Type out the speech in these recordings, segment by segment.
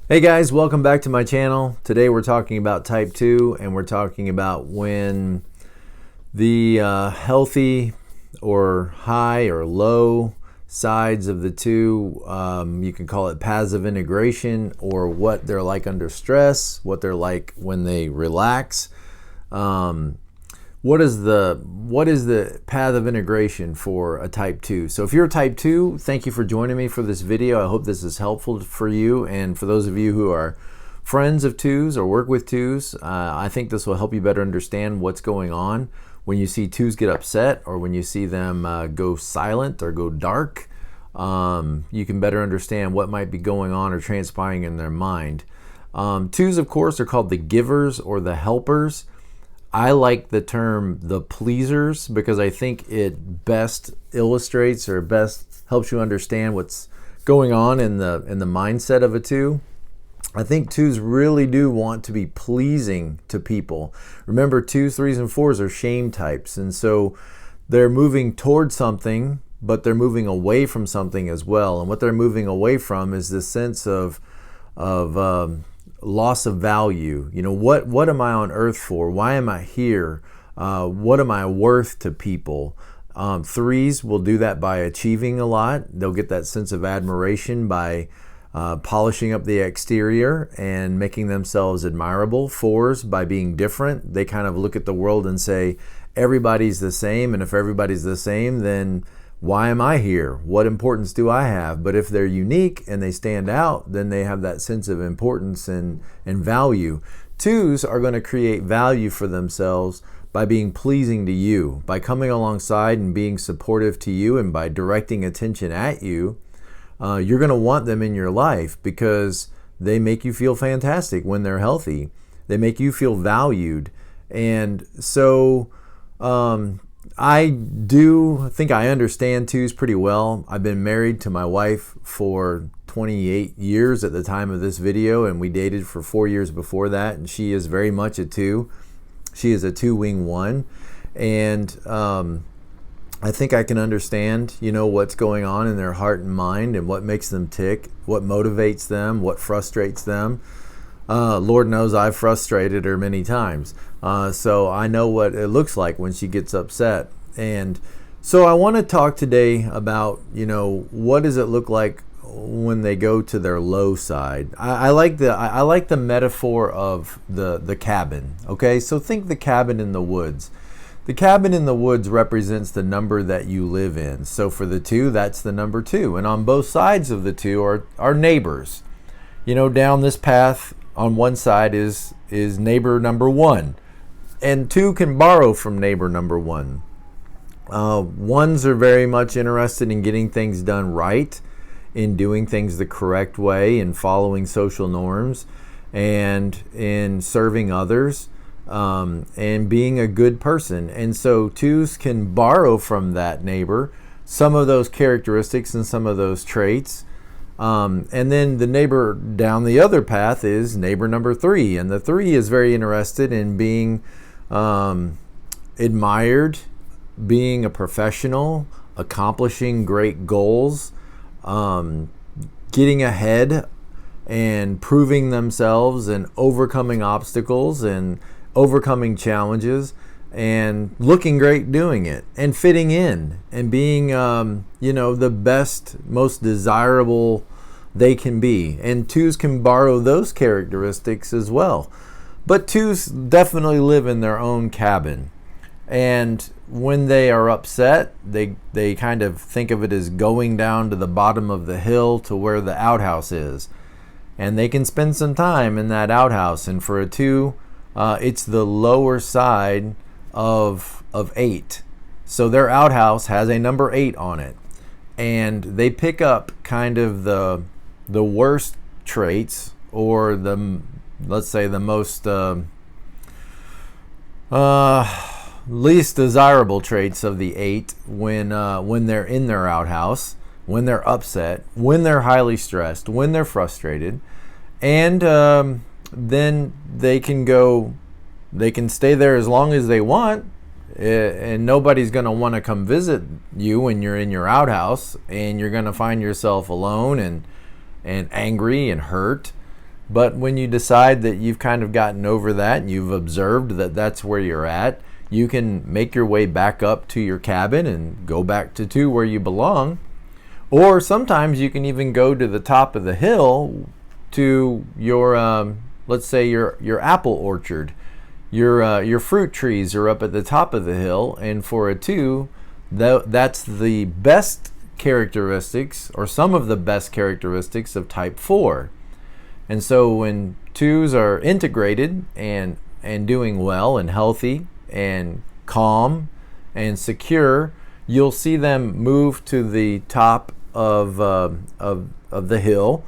Hey guys, welcome back to my channel. Today we're talking about type 2 and we're talking about when the healthy or high or low sides of the two, you can call it paths of integration, or what they're like under stress, what they're like when they relax. What is the path of integration for a type 2? So if you're a type 2, thank you for joining me for this video. I hope this is helpful for you, and for those of you who are friends of 2s or work with 2s, I think this will help you better understand what's going on when you see 2s get upset, or when you see them go silent or go dark. You can better understand what might be going on or transpiring in their mind. 2s, of course, are called the givers or the helpers. I like the term the pleasers because I think it best illustrates or best helps you understand what's going on in the mindset of a 2. I think 2s really do want to be pleasing to people. Remember, 2s, 3s, and 4s are shame types, and so they're moving towards something, but they're moving away from something as well. And what they're moving away from is this sense of loss of value. You know, what am I on earth for? Why am I here? What am I worth to people? 3s will do that by achieving a lot. They'll get that sense of admiration by polishing up the exterior and making themselves admirable. 4s, by being different, they kind of look at the world and say, everybody's the same, and if everybody's the same, then why am I here? What importance do I have? But if they're unique and they stand out, then they have that sense of importance and value. 2s are going to create value for themselves by being pleasing to you, by coming alongside and being supportive to you, and by directing attention at you. You're going to want them in your life because they make you feel fantastic when they're healthy. They make you feel valued. And so I do think I understand 2s pretty well. I've been married to my wife for 28 years at the time of this video, and we dated for 4 years before that, and she is very much a 2. She is a 2-wing 1, and I think I can understand, what's going on in their heart and mind, and what makes them tick, what motivates them, what frustrates them. Lord knows I've frustrated her many times. So I know what it looks like when she gets upset. And so I want to talk today about, what does it look like when they go to their low side. I like the metaphor of the cabin. Okay, so think the cabin in the woods. The cabin in the woods represents the number that you live in. So for the 2, that's the number 2. And on both sides of the 2 are neighbors. Down this path on one side is neighbor number 1. And 2 can borrow from neighbor number 1. 1s are very much interested in getting things done right, in doing things the correct way, in following social norms, and in serving others, and being a good person. And so 2s can borrow from that neighbor some of those characteristics and some of those traits. And then the neighbor down the other path is neighbor number 3. And the 3 is very interested in being admired, being a professional, accomplishing great goals, getting ahead and proving themselves and overcoming obstacles and overcoming challenges and looking great doing it and fitting in and being, the best, most desirable they can be. And 2s can borrow those characteristics as well. But 2s definitely live in their own cabin. And when they are upset, they kind of think of it as going down to the bottom of the hill to where the outhouse is. And they can spend some time in that outhouse. And for a 2, it's the lower side of 8. So their outhouse has a number 8 on it. And they pick up kind of the worst traits, or let's say the most least desirable traits of the 8 when they're in their outhouse, when they're upset, when they're highly stressed, when they're frustrated. And then they can stay there as long as they want, and nobody's going to want to come visit you when you're in your outhouse, and you're going to find yourself alone and angry and hurt. But when you decide that you've kind of gotten over that and you've observed that that's where you're at, you can make your way back up to your cabin and go back to 2 where you belong. Or sometimes you can even go to the top of the hill to your, let's say your apple orchard. Your fruit trees are up at the top of the hill, and for a 2, that's the best characteristics, or some of the best characteristics of type 4. And so when 2s are integrated and doing well and healthy and calm and secure, you'll see them move to the top of the hill,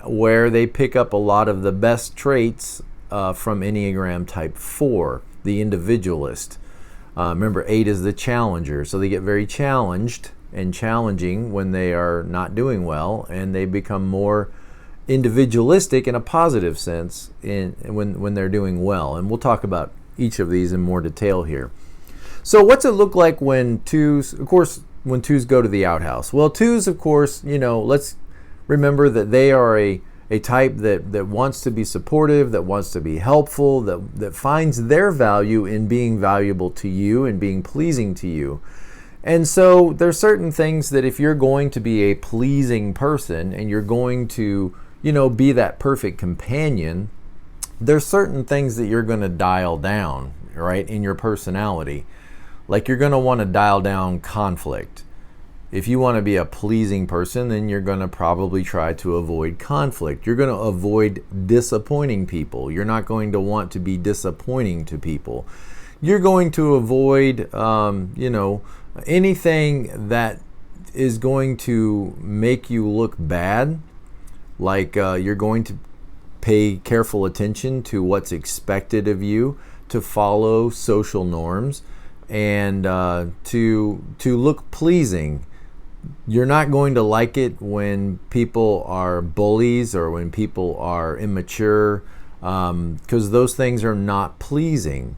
where they pick up a lot of the best traits from Enneagram Type 4, the Individualist. Remember, 8 is the challenger, so they get very challenged and challenging when they are not doing well, and they become more individualistic in a positive sense when they're doing well. And we'll talk about each of these in more detail here. So what's it look like when 2s, of course, when 2s go to the outhouse? Well, 2s, of course, let's remember that they are a type that wants to be supportive, that wants to be helpful, that finds their value in being valuable to you and being pleasing to you. And so there's certain things that if you're going to be a pleasing person and you're going to, be that perfect companion, there's certain things that you're going to dial down, right, in your personality. Like you're going to want to dial down conflict. If you want to be a pleasing person, then you're going to probably try to avoid conflict. You're going to avoid disappointing people. You're not going to want to be disappointing to people. You're going to avoid, anything that is going to make you look bad. Like you're going to pay careful attention to what's expected of you, to follow social norms, and to look pleasing. You're not going to like it when people are bullies or when people are immature, because those things are not pleasing.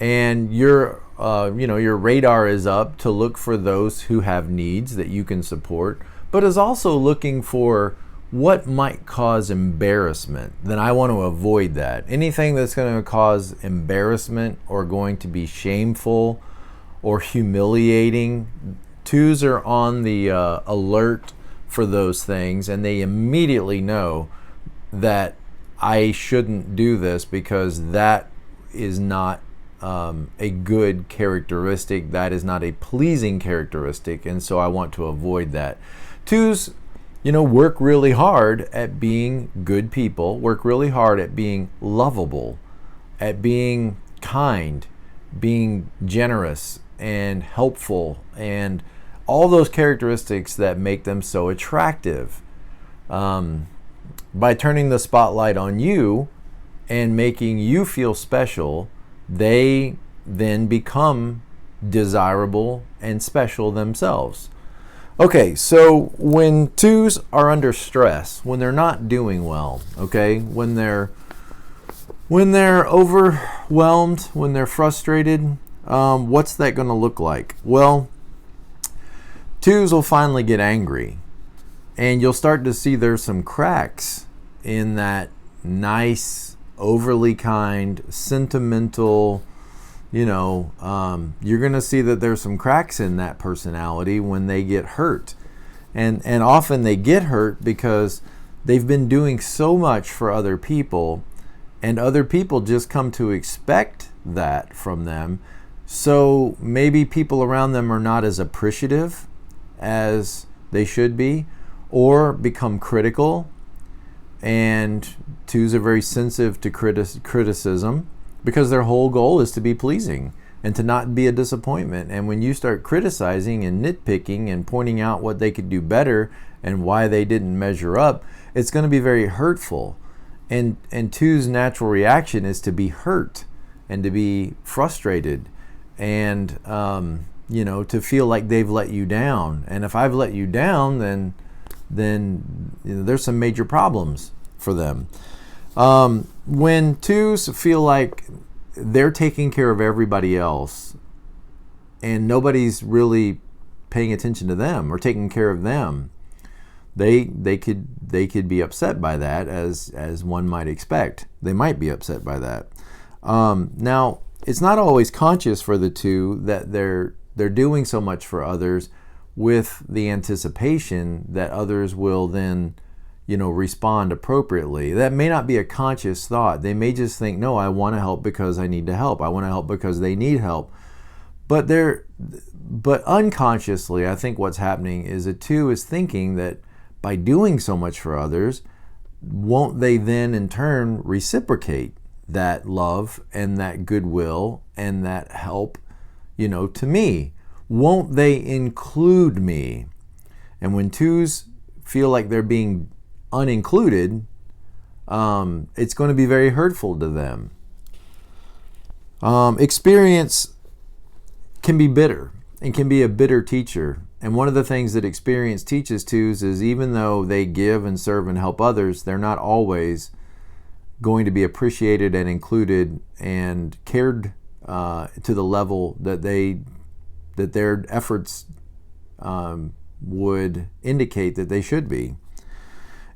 And your radar is up to look for those who have needs that you can support, but is also looking for what might cause embarrassment. Then I want to avoid that. Anything that's going to cause embarrassment or going to be shameful or humiliating, 2s are on the alert for those things, and they immediately know that I shouldn't do this because that is not a good characteristic. That is not a pleasing characteristic, and so I want to avoid that. 2s, work really hard at being good people, work really hard at being lovable, at being kind, being generous and helpful, and all those characteristics that make them so attractive. By turning the spotlight on you and making you feel special, they then become desirable and special themselves. Okay, so when 2s are under stress, when they're not doing well, okay, when they're overwhelmed, when they're frustrated, what's that going to look like? Well, 2s will finally get angry, and you'll start to see there's some cracks in that nice, overly kind, sentimental, you're going to see that there's some cracks in that personality when they get hurt. And often they get hurt because they've been doing so much for other people, and other people just come to expect that from them. So maybe people around them are not as appreciative as they should be, or become critical. And 2s are very sensitive to criticism, because their whole goal is to be pleasing and to not be a disappointment. And when you start criticizing and nitpicking and pointing out what they could do better and why they didn't measure up, it's going to be very hurtful. And 2's natural reaction is to be hurt and to be frustrated and to feel like they've let you down. And if I've let you down, then there's some major problems for them. When 2s feel like they're taking care of everybody else and nobody's really paying attention to them or taking care of them, they could be upset by that, as one might expect. They might be upset by that. Now, it's not always conscious for the two that they're doing so much for others with the anticipation that others will then, respond appropriately. That may not be a conscious thought. They may just think, no, I want to help because I need to help. I want to help because they need help. But unconsciously, I think what's happening is a two is thinking that by doing so much for others, won't they then in turn reciprocate that love and that goodwill and that help, to me? Won't they include me? And when twos feel like they're being unincluded, it's going to be very hurtful to them. Experience can be bitter and can be a bitter teacher. And one of the things that experience teaches twos is even though they give and serve and help others, they're not always going to be appreciated and included and cared to the level that their efforts would indicate that they should be.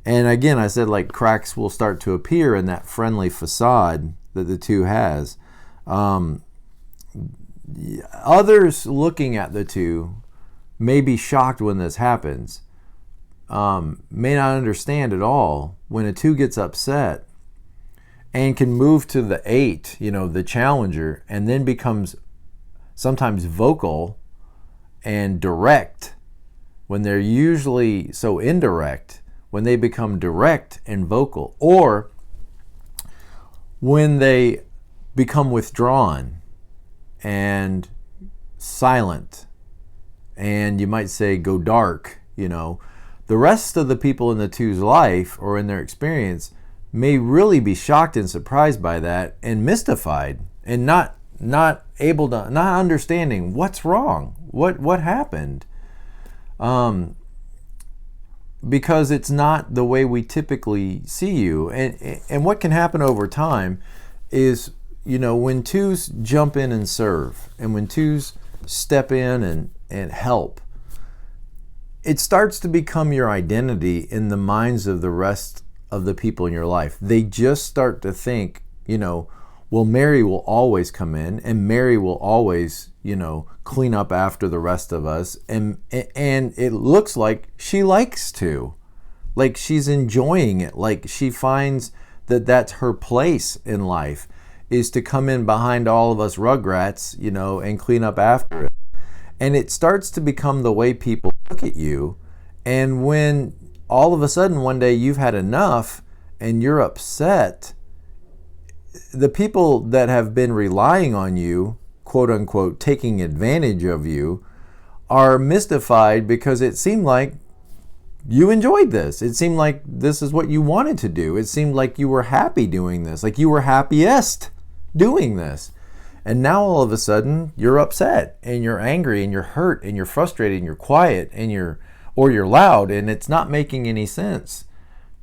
And again, I said like cracks will start to appear in that friendly facade that the two has. Others looking at the two may be shocked when this happens, may not understand at all when a two gets upset and can move to the 8, the challenger, and then becomes sometimes vocal and direct when they're usually so indirect, when they become direct and vocal, or when they become withdrawn and silent, and you might say go dark. The rest of the people in the two's life or in their experience may really be shocked and surprised by that and mystified and not understanding what's wrong, what happened, because it's not the way we typically see you. And what can happen over time is, when twos jump in and serve, and when twos step in and help, it starts to become your identity in the minds of the rest of the people in your life. They just start to think, well, Mary will always come in, and Mary will always, clean up after the rest of us, and it looks like she likes to, like she's enjoying it, like she finds that that's her place in life, is to come in behind all of us rugrats, and clean up after it. And it starts to become the way people look at you. And when all of a sudden one day you've had enough and you're upset, the people that have been relying on you, quote unquote, taking advantage of you, are mystified because it seemed like you enjoyed this. It seemed like this is what you wanted to do. It seemed like you were happy doing this, like you were happiest doing this. And now all of a sudden you're upset and you're angry and you're hurt and you're frustrated and you're quiet and you're loud, and it's not making any sense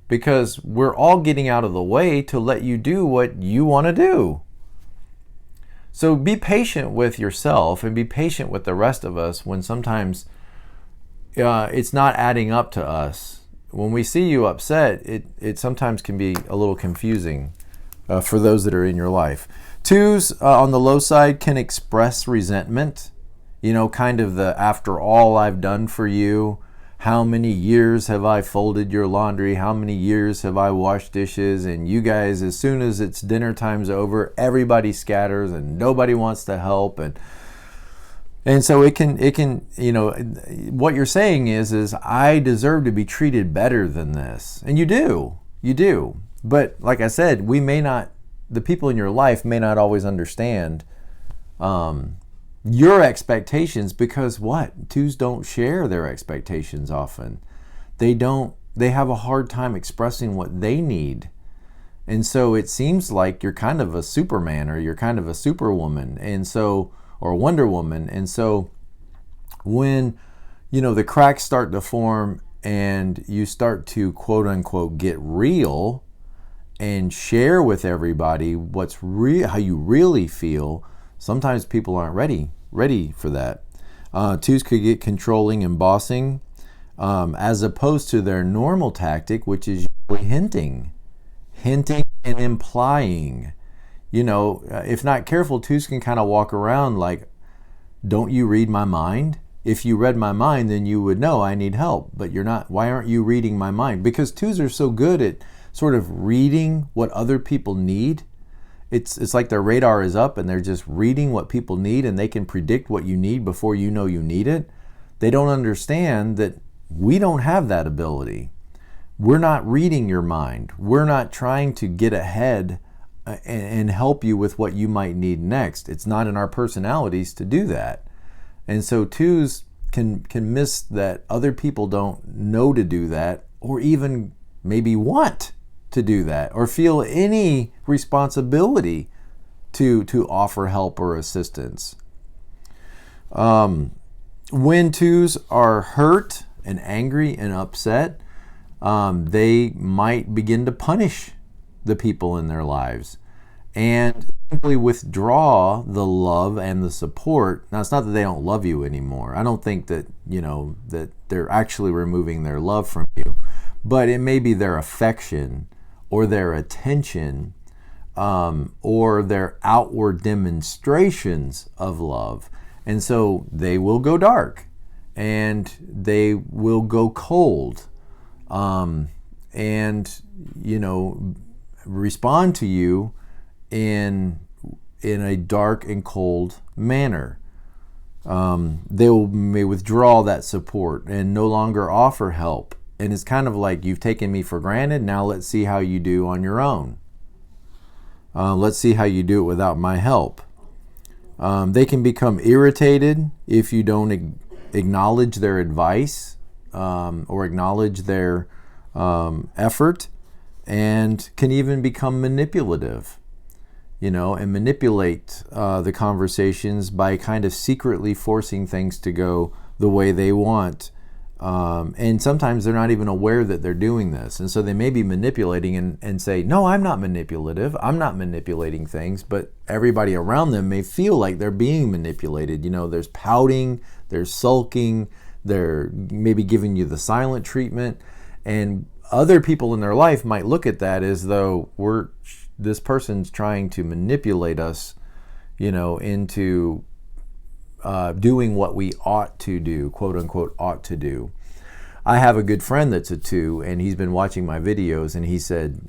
because we're all getting out of the way to let you do what you want to do. So be patient with yourself and be patient with the rest of us when sometimes it's not adding up to us. When we see you upset, it sometimes can be a little confusing for those that are in your life. Twos on the low side can express resentment, kind of the after all I've done for you, how many years have I folded your laundry, how many years have I washed dishes, and you guys, as soon as it's dinner time's over, everybody scatters and nobody wants to help, and so it can what you're saying is I deserve to be treated better than this, and you do, but like I said, the people in your life may not always understand your expectations, because twos don't share their expectations often. They have a hard time expressing what they need. And so it seems like you're kind of a Superman, or you're kind of a Superwoman, or Wonder Woman. And so when, the cracks start to form and you start to quote unquote get real and share with everybody what's real, how you really feel, sometimes people aren't ready for that. Twos could get controlling and bossing. as opposed to their normal tactic, which is usually hinting and implying. If not careful, twos can kind of walk around like, don't you read my mind? If you read my mind, then you would know I need help, but you're not. Why aren't you reading my mind? Because twos are so good at sort of reading what other people need. It's like their radar is up and they're just reading what people need, and they can predict what you need before you know you need it. They don't understand that we don't have that ability. We're not reading your mind. We're not trying to get ahead and help you with what you might need next. It's not in our personalities to do that. And so twos can miss that other people don't know to do that, or even maybe want to do that, or feel any responsibility to offer help or assistance. When twos are hurt and angry and upset, they might begin to punish the people in their lives and simply withdraw the love and the support. Now, it's not that they don't love you anymore. I don't think that, that they're actually removing their love from you, but it may be their affection or their attention, or their outward demonstrations of love. And so they will go dark and they will go cold, and respond to you in a dark and cold manner. They may withdraw that support and no longer offer help. And it's kind of like, you've taken me for granted, now let's see how you do on your own. Let's see how you do it without my help. They can become irritated if you don't acknowledge their advice, or acknowledge their effort, and can even become manipulative, and manipulate the conversations by kind of secretly forcing things to go the way they want. And sometimes they're not even aware that they're doing this. And so they may be manipulating and say, no, I'm not manipulative. I'm not manipulating things. But everybody around them may feel like they're being manipulated. There's pouting, there's sulking, they're maybe giving you the silent treatment. And other people in their life might look at that as though this person's trying to manipulate us, into doing what we ought to do, quote unquote, ought to do. I have a good friend that's a 2, and he's been watching my videos, and he said,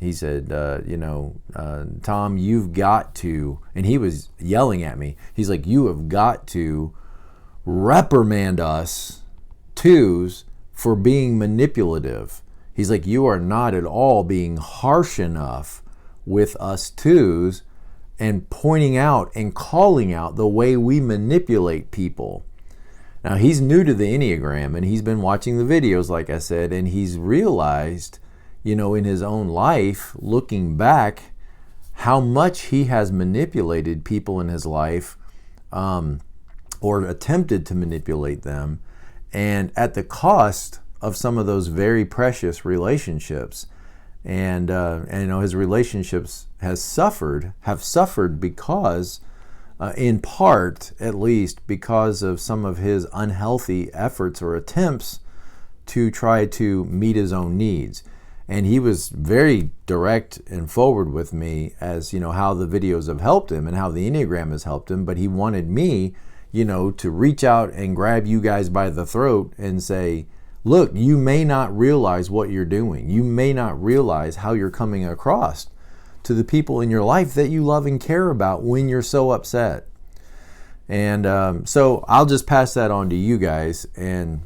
Tom, you've got to, and he was yelling at me. He's like, you have got to reprimand us 2s for being manipulative. He's like, you are not at all being harsh enough with us 2s and pointing out and calling out the way we manipulate people. Now, he's new to the Enneagram, and he's been watching the videos, like I said, and he's realized, in his own life, looking back, how much he has manipulated people in his life, or attempted to manipulate them, and at the cost of some of those very precious relationships. And his relationships have suffered because, in part, at least, because of some of his unhealthy efforts or attempts to try to meet his own needs. And he was very direct and forward with me as, how the videos have helped him and how the Enneagram has helped him. But he wanted me, to reach out and grab you guys by the throat and say, look, you may not realize what you're doing. You may not realize how you're coming across to the people in your life that you love and care about when you're so upset. And so I'll just pass that on to you guys and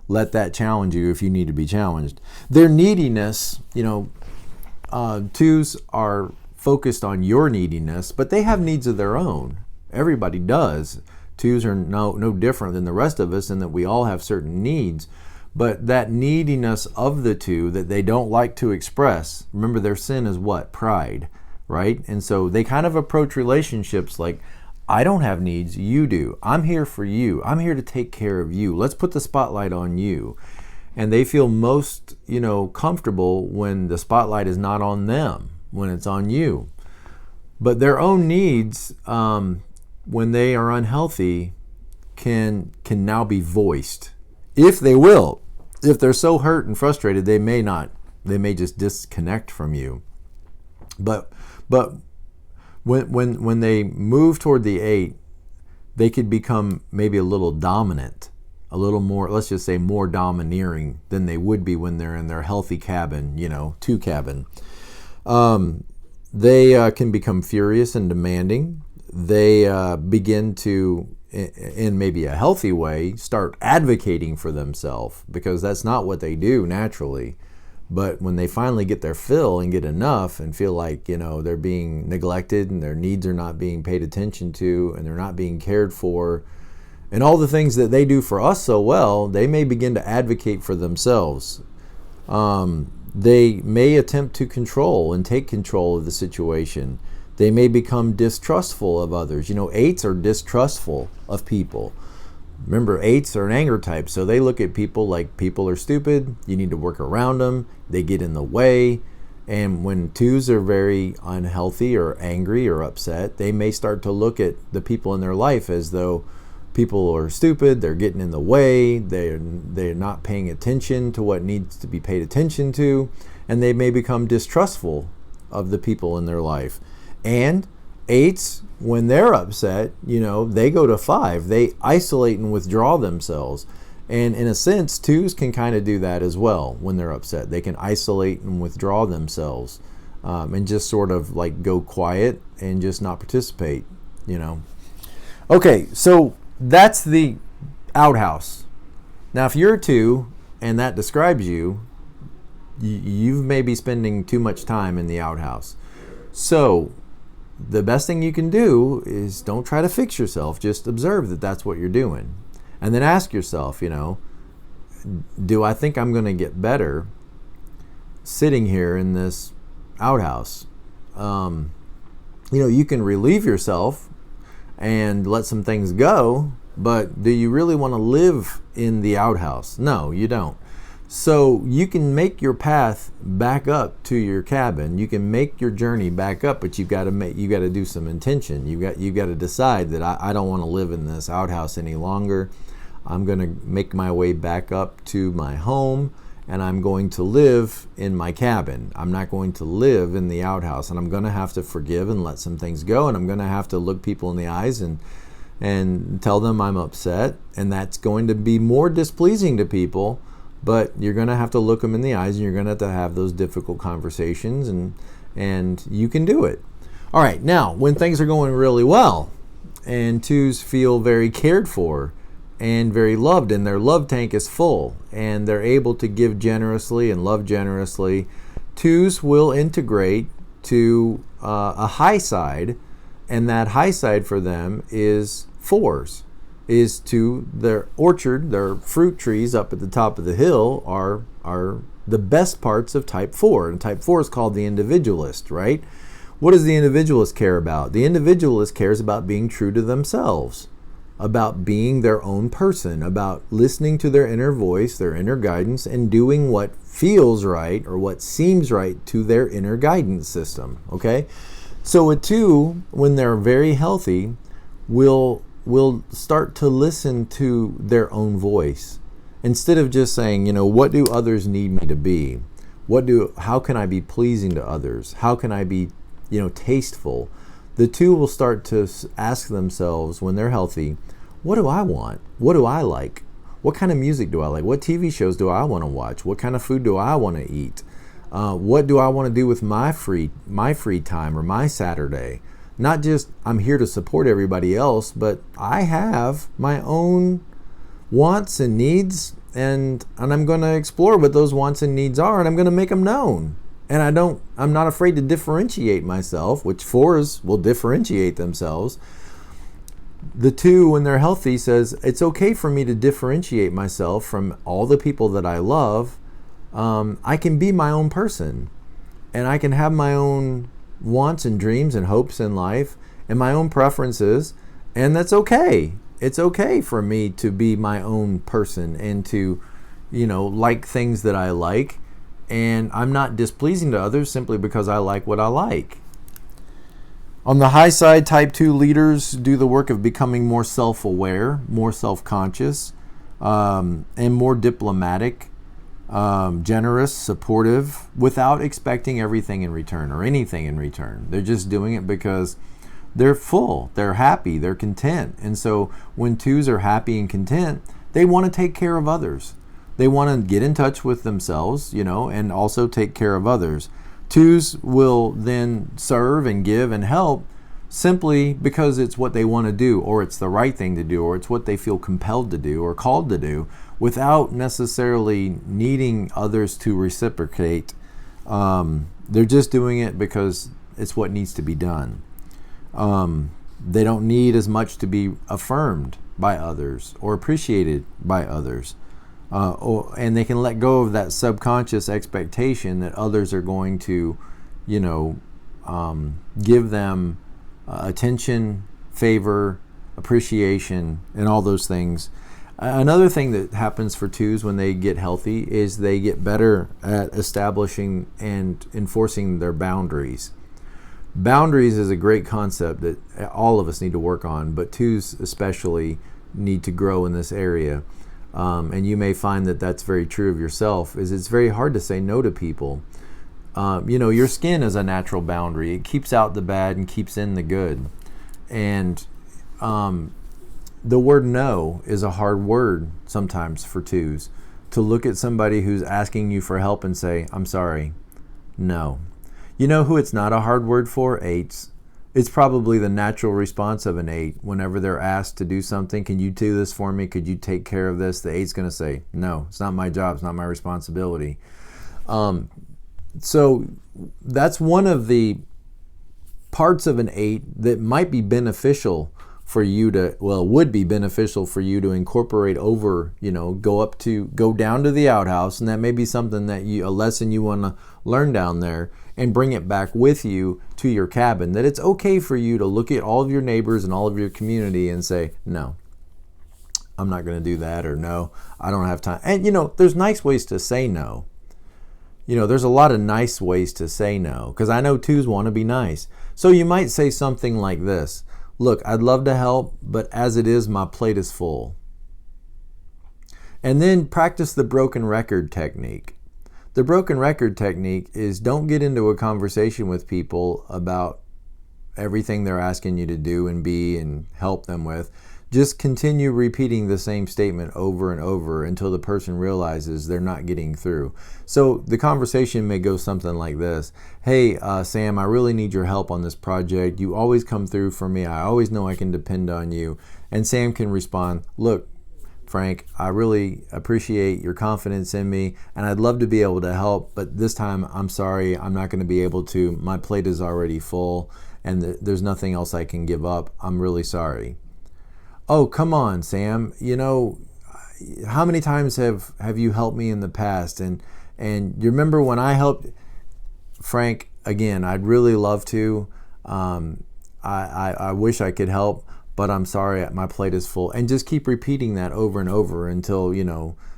let that challenge you if you need to be challenged. Their neediness, 2s are focused on your neediness, but they have needs of their own. Everybody does. 2s are no different than the rest of us in that we all have certain needs. But that neediness of the 2 that they don't like to express, remember their sin is what? Pride, right? And so they kind of approach relationships like, I don't have needs, you do. I'm here for you. I'm here to take care of you. Let's put the spotlight on you. And they feel most, comfortable when the spotlight is not on them, when it's on you. But their own needs, when they are unhealthy, can now be voiced If they will. If they're so hurt and frustrated, they may not. They may just disconnect from you. But when they move toward the 8, they could become maybe a little dominant, a little more, let's just say more domineering than they would be when they're in their healthy cabin, 2 cabin. They can become furious and demanding. They begin to, in maybe a healthy way, start advocating for themselves, because that's not what they do naturally. But when they finally get their fill and get enough and feel like, they're being neglected and their needs are not being paid attention to and they're not being cared for, and all the things that they do for us so well, they may begin to advocate for themselves. They may attempt to control and take control of the situation. They may become distrustful of others. 8s are distrustful of people. Remember, 8s are an anger type, so they look at people like people are stupid. You need to work around them. They get in the way. And when 2s are very unhealthy or angry or upset, they may start to look at the people in their life as though people are stupid. They're getting in the way. They're not paying attention to what needs to be paid attention to. And they may become distrustful of the people in their life. And 8s, when they're upset, they go to 5. They isolate and withdraw themselves. And in a sense, 2s can kind of do that as well when they're upset. They can isolate and withdraw themselves and just sort of like go quiet and just not participate, Okay, so that's the outhouse. Now, if you're a 2 and that describes you, you may be spending too much time in the outhouse. So the best thing you can do is don't try to fix yourself. Just observe that that's what you're doing. And then ask yourself, do I think I'm going to get better sitting here in this outhouse? You can relieve yourself and let some things go, but do you really want to live in the outhouse? No, you don't. So you can make your path back up to your cabin. You can make your journey back up, but you got to do some intention. You got to decide that I don't want to live in this outhouse any longer. I'm going to make my way back up to my home, and I'm going to live in my cabin. I'm not going to live in the outhouse, and I'm going to have to forgive and let some things go, and I'm going to have to look people in the eyes and tell them I'm upset, and that's going to be more displeasing to people. But you're going to have to look them in the eyes, and you're going to have those difficult conversations, and you can do it. All right, now, when things are going really well, and 2s feel very cared for and very loved, and their love tank is full, and they're able to give generously and love generously, 2s will integrate to a high side, and that high side for them is 4s. Is to their orchard, their fruit trees up at the top of the hill are the best parts of type 4. And type 4 is called the Individualist, right? What does the Individualist care about? The Individualist cares about being true to themselves, about being their own person, about listening to their inner voice, their inner guidance, and doing what feels right or what seems right to their inner guidance system, okay? So a 2, when they're very healthy, will start to listen to their own voice instead of just saying, what do others need me to be? How can I be pleasing to others? How can I be, tasteful? The 2 will start to ask themselves when they're healthy, what do I want? What do I like? What kind of music do I like? What TV shows do I want to watch? What kind of food do I want to eat? What do I want to do with my free time or my Saturday? Not just I'm here to support everybody else, but I have my own wants and needs, and I'm going to explore what those wants and needs are, and I'm going to make them known. And I'm not afraid to differentiate myself, which 4s will differentiate themselves. The 2, when they're healthy, says it's okay for me to differentiate myself from all the people that I love. I can be my own person, and I can have my own wants and dreams and hopes in life and my own preferences, and that's okay. It's okay for me to be my own person and to, like things that I like, and I'm not displeasing to others simply because I like what I like. On the high side, type 2 leaders do the work of becoming more self-aware, more self-conscious. and more diplomatic, generous, supportive, without expecting everything in return or anything in return. They're just doing it because they're full, they're happy, they're content. And so when twos are happy and content, they want to take care of others. They want to get in touch with themselves, and also take care of others. Twos will then serve and give and help simply because it's what they want to do, or it's the right thing to do, or it's what they feel compelled to do or called to do, without necessarily needing others to reciprocate. They're just doing it because it's what needs to be done. They don't need as much to be affirmed by others or appreciated by others. And they can let go of that subconscious expectation that others are going to, give them attention, favor, appreciation, and all those things. Another thing that happens for twos when they get healthy is they get better at establishing and enforcing their boundaries. Boundaries is a great concept that all of us need to work on, but twos especially need to grow in this area. And you may find that that's very true of yourself, is it's very hard to say no to people. Your skin is a natural boundary. It keeps out the bad and keeps in the good. And the word no is a hard word sometimes for twos. To look at somebody who's asking you for help and say, I'm sorry, no. You know who it's not a hard word for? Eights. It's probably the natural response of an 8. Whenever they're asked to do something, can you do this for me? Could you take care of this? The 8's going to say, no, it's not my job. It's not my responsibility. So that's one of the parts of an 8 that might be beneficial for you would be beneficial for you to incorporate over, go down to the outhouse. And that may be something a lesson you want to learn down there, and bring it back with you to your cabin. That it's okay for you to look at all of your neighbors and all of your community and say, no, I'm not going to do that, or no, I don't have time. And there's nice ways to say no. There's a lot of nice ways to say no, because I know twos want to be nice. So you might say something like this: look, I'd love to help, but as it is, my plate is full. And then practice the broken record technique. The broken record technique is, don't get into a conversation with people about everything they're asking you to do and be and help them with. Just continue repeating the same statement over and over until the person realizes they're not getting through. So the conversation may go something like this: hey, Sam, I really need your help on this project. You always come through for me. I always know I can depend on you. And Sam can respond, look, Frank, I really appreciate your confidence in me, and I'd love to be able to help, but this time I'm sorry, I'm not going to be able to. My plate is already full, and there's nothing else I can give up. I'm really sorry. Oh, come on, Sam. How many times have you helped me in the past? And you remember when I helped? Frank, again, I'd really love to. I wish I could help, but I'm sorry, my plate is full. And just keep repeating that over and over until,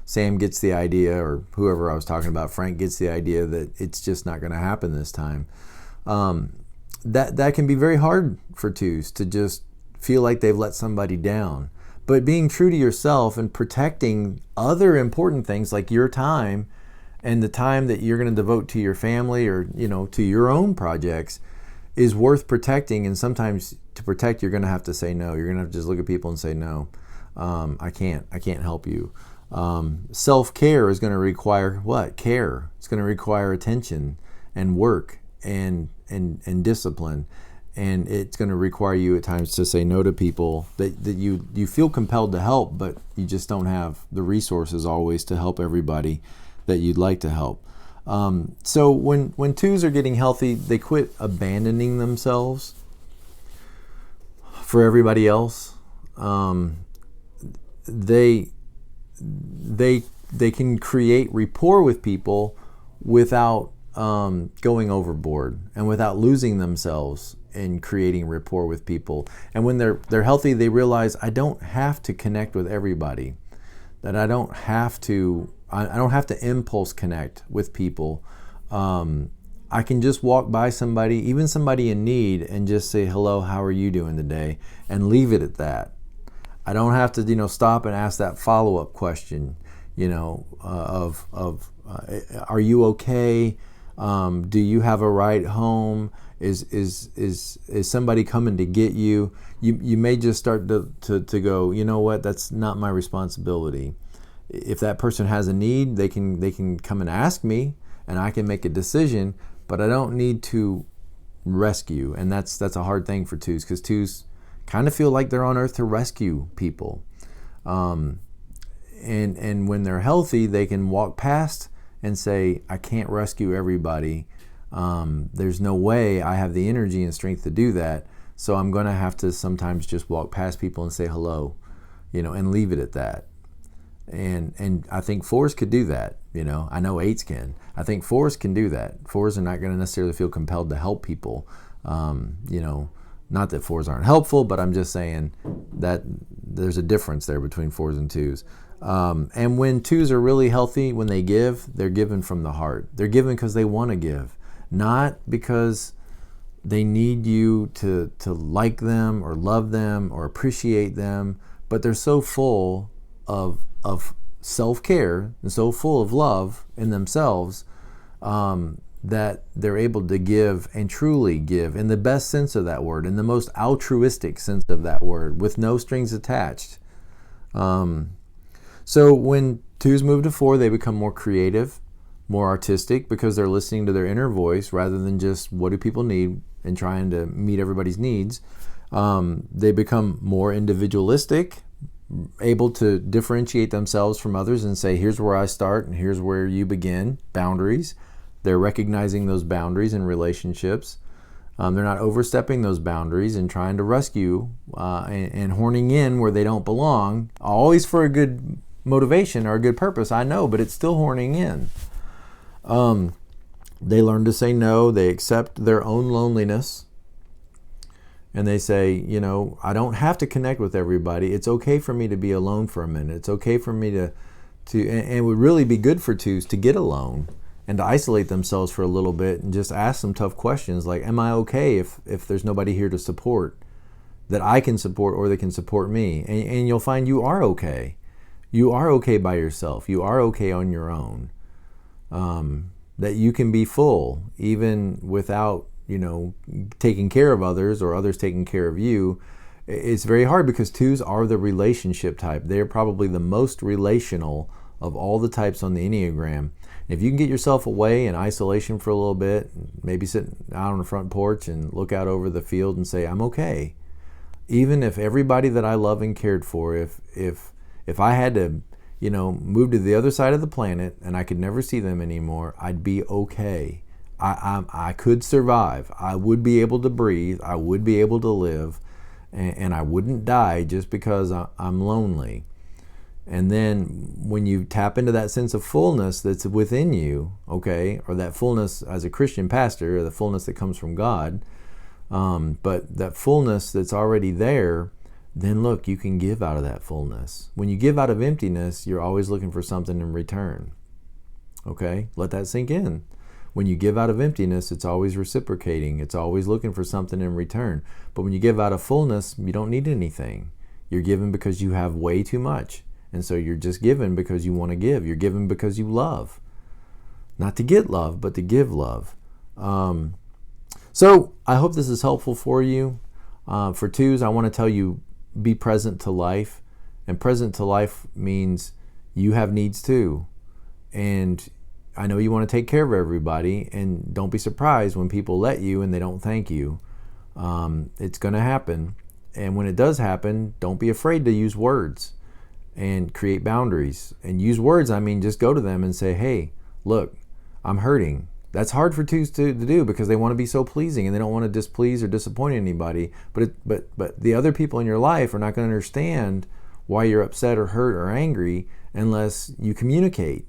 Sam gets the idea, or whoever I was talking about, Frank, gets the idea that it's just not going to happen this time. That can be very hard for twos, to just feel like they've let somebody down. But being true to yourself and protecting other important things like your time and the time that you're going to devote to your family or, to your own projects is worth protecting. And sometimes to protect, you're going to have to say no. You're going to have to just look at people and say, no, I can't help you. Self-care is going to require what? Care. It's going to require attention and work and discipline. And it's going to require you at times to say no to people that you feel compelled to help, but you just don't have the resources always to help everybody that you'd like to help. So when twos are getting healthy, they quit abandoning themselves for everybody else. They can create rapport with people without going overboard and without losing themselves in creating rapport with people. And when they're healthy, they realize, I don't have to connect with everybody. That I don't have to impulse connect with people. I can just walk by somebody, even somebody in need, and just say, hello, how are you doing today? And leave it at that. I don't have to, stop and ask that follow-up question, are you okay? Do you have a ride home? Is somebody coming to get you? You may just start to go, you know what, that's not my responsibility. If that person has a need, they can come and ask me, and I can make a decision, but I don't need to rescue. And that's a hard thing for twos, because twos kind of feel like they're on earth to rescue people. And when they're healthy, they can walk past and say, I can't rescue everybody. There's no way I have the energy and strength to do that. So I'm going to have to sometimes just walk past people and say hello, and leave it at that. And I think fours could do that. I know eights can. I think fours can do that. Fours are not going to necessarily feel compelled to help people. Not that fours aren't helpful, but I'm just saying that there's a difference there between fours and twos. And when twos are really healthy, when they give, they're given from the heart. They're given because they want to give, not because they need you to like them or love them or appreciate them, but they're so full of self-care and so full of love in themselves that they're able to give and truly give in the best sense of that word, in the most altruistic sense of that word, with no strings attached. So when twos move to four, they become more creative, more artistic, because they're listening to their inner voice rather than just what do people need and trying to meet everybody's needs. They become more individualistic, able to differentiate themselves from others and say, here's where I start and here's where you begin. Boundaries. They're recognizing those boundaries in relationships. They're not overstepping those boundaries and trying to rescue and horning in where they don't belong, always for a good motivation or a good purpose, I know, but it's still horning in. They learn to say no. They accept their own loneliness. And they say, I don't have to connect with everybody. It's okay for me to be alone for a minute. It's okay for me and it would really be good for twos to get alone and to isolate themselves for a little bit and just ask some tough questions like, am I okay if there's nobody here to support, that I can support or they can support me? And you'll find you are okay. You are okay by yourself. You are okay on your own. That you can be full even without, taking care of others or others taking care of you. It's very hard because twos are the relationship type. They're probably the most relational of all the types on the Enneagram. If you can get yourself away in isolation for a little bit, maybe sit out on the front porch and look out over the field and say, I'm okay. Even if everybody that I love and cared for, if I had to, move to the other side of the planet and I could never see them anymore, I'd be okay. I could survive. I would be able to breathe. I would be able to live. And I wouldn't die just because I'm lonely. And then when you tap into that sense of fullness that's within you, okay, or that fullness as a Christian pastor, or the fullness that comes from God, but that fullness that's already there, then look, you can give out of that fullness. When you give out of emptiness, you're always looking for something in return. Okay, let that sink in. When you give out of emptiness, it's always reciprocating. It's always looking for something in return. But when you give out of fullness, you don't need anything. You're given because you have way too much. And so you're just given because you want to give. You're given because you love. Not to get love, but to give love. So I hope this is helpful for you. For twos, I want to tell you, be present to life. And present to life means you have needs too. And I know you want to take care of everybody, and don't be surprised when people let you and they don't thank you. It's going to happen. And when it does happen, don't be afraid to use words and create boundaries. And use words, I mean, just go to them and say, hey, look, I'm hurting. That's hard for twos to do because they want to be so pleasing and they don't want to displease or disappoint anybody. But the other people in your life are not going to understand why you're upset or hurt or angry unless you communicate.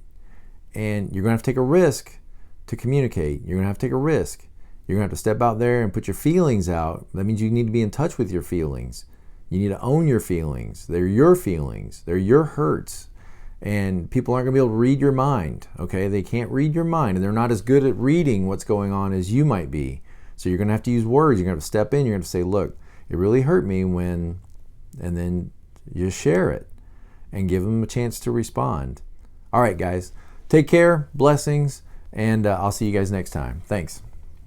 And you're going to have to take a risk to communicate. You're going to have to take a risk. You're going to have to step out there and put your feelings out. That means you need to be in touch with your feelings. You need to own your feelings. They're your feelings. They're your hurts. And people aren't going to be able to read your mind, okay? They can't read your mind, and they're not as good at reading what's going on as you might be. So you're going to have to use words. You're going to have to step in. You're going to have to say, look, it really hurt me when, and then you share it and give them a chance to respond. All right, guys, take care, blessings, and I'll see you guys next time. Thanks.